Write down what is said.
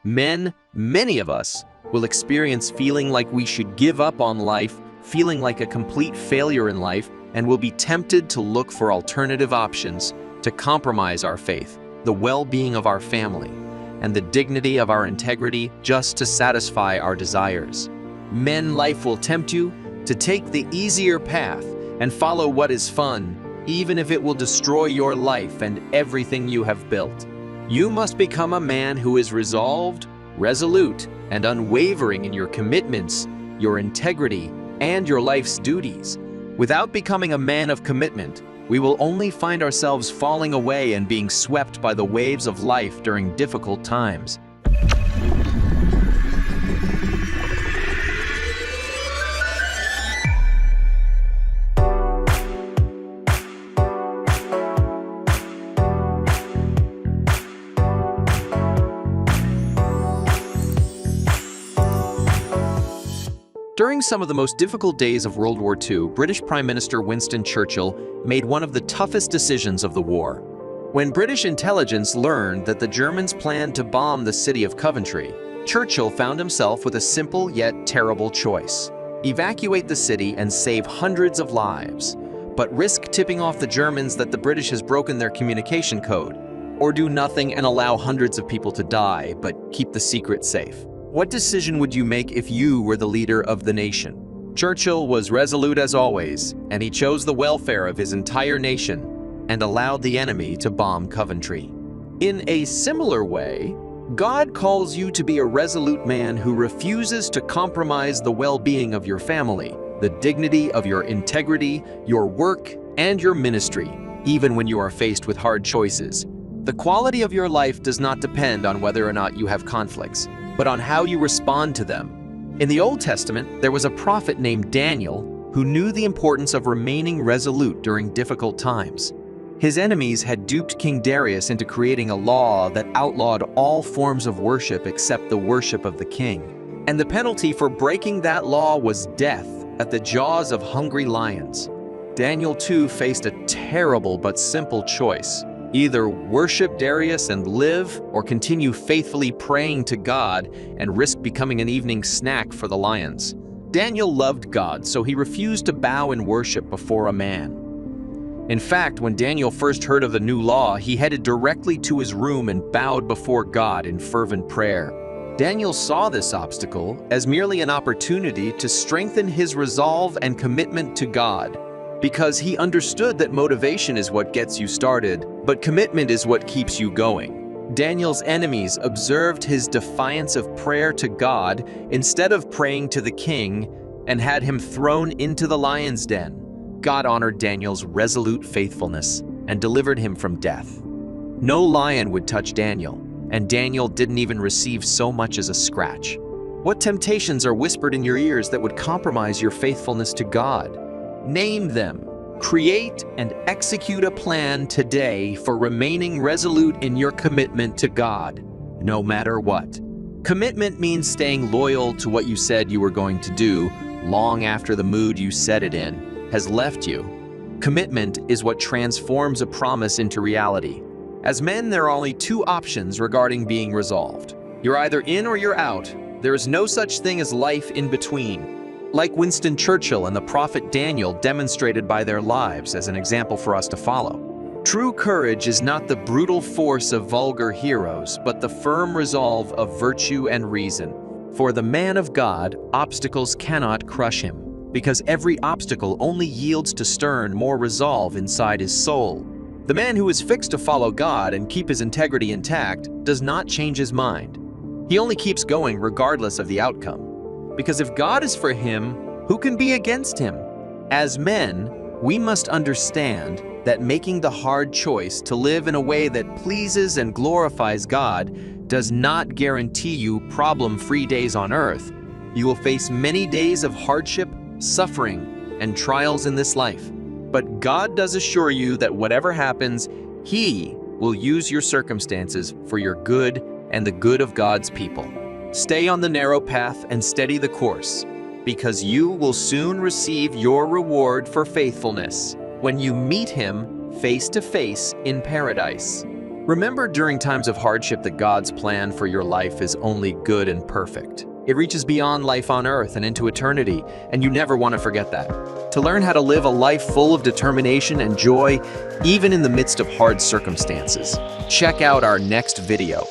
Men, many of us, will experience feeling like we should give up on life, feeling like a complete failure in life, and will be tempted to look for alternative options to compromise our faith, the well-being of our family, and the dignity of our integrity just to satisfy our desires. Men, life will tempt you to take the easier path and follow what is fun, even if it will destroy your life and everything you have built. You must become a man who is resolved, resolute, and unwavering in your commitments, your integrity, and your life's duties. Without becoming a man of commitment, we will only find ourselves falling away and being swept by the waves of life during difficult times. During some of the most difficult days of World War II, British Prime Minister Winston Churchill made one of the toughest decisions of the war. When British intelligence learned that the Germans planned to bomb the city of Coventry, Churchill found himself with a simple yet terrible choice: evacuate the city and save hundreds of lives, but risk tipping off the Germans that the British has broken their communication code, or do nothing and allow hundreds of people to die, but keep the secret safe. What decision would you make if you were the leader of the nation? Churchill was resolute as always, and he chose the welfare of his entire nation and allowed the enemy to bomb Coventry. In a similar way, God calls you to be a resolute man who refuses to compromise the well-being of your family, the dignity of your integrity, your work, and your ministry, even when you are faced with hard choices. The quality of your life does not depend on whether or not you have conflicts, but on how you respond to them. In the Old Testament, there was a prophet named Daniel who knew the importance of remaining resolute during difficult times. His enemies had duped King Darius into creating a law that outlawed all forms of worship except the worship of the king. And the penalty for breaking that law was death at the jaws of hungry lions. Daniel too faced a terrible but simple choice: either worship Darius and live, or continue faithfully praying to God and risk becoming an evening snack for the lions. Daniel loved God, so he refused to bow in worship before a man. In fact, when Daniel first heard of the new law, he headed directly to his room and bowed before God in fervent prayer. Daniel saw this obstacle as merely an opportunity to strengthen his resolve and commitment to God, because he understood that motivation is what gets you started, but commitment is what keeps you going. Daniel's enemies observed his defiance of prayer to God instead of praying to the king and had him thrown into the lion's den. God honored Daniel's resolute faithfulness and delivered him from death. No lion would touch Daniel, and Daniel didn't even receive so much as a scratch. What temptations are whispered in your ears that would compromise your faithfulness to God? Name them. Create and execute a plan today for remaining resolute in your commitment to God, no matter what. Commitment means staying loyal to what you said you were going to do long after the mood you said it in has left you. Commitment is what transforms a promise into reality. As men, there are only two options regarding being resolved. You're either in or you're out. There is no such thing as life in between. Like Winston Churchill and the prophet Daniel demonstrated by their lives as an example for us to follow. True courage is not the brutal force of vulgar heroes, but the firm resolve of virtue and reason. For the man of God, obstacles cannot crush him, because every obstacle only yields to stern, more resolve inside his soul. The man who is fixed to follow God and keep his integrity intact does not change his mind. He only keeps going regardless of the outcome. Because if God is for him, who can be against him? As men, we must understand that making the hard choice to live in a way that pleases and glorifies God does not guarantee you problem-free days on earth. You will face many days of hardship, suffering, and trials in this life. But God does assure you that whatever happens, He will use your circumstances for your good and the good of God's people. Stay on the narrow path and steady the course, because you will soon receive your reward for faithfulness when you meet Him face to face in paradise. Remember during times of hardship that God's plan for your life is only good and perfect. It reaches beyond life on earth and into eternity, and you never want to forget that. To learn how to live a life full of determination and joy, even in the midst of hard circumstances, check out our next video.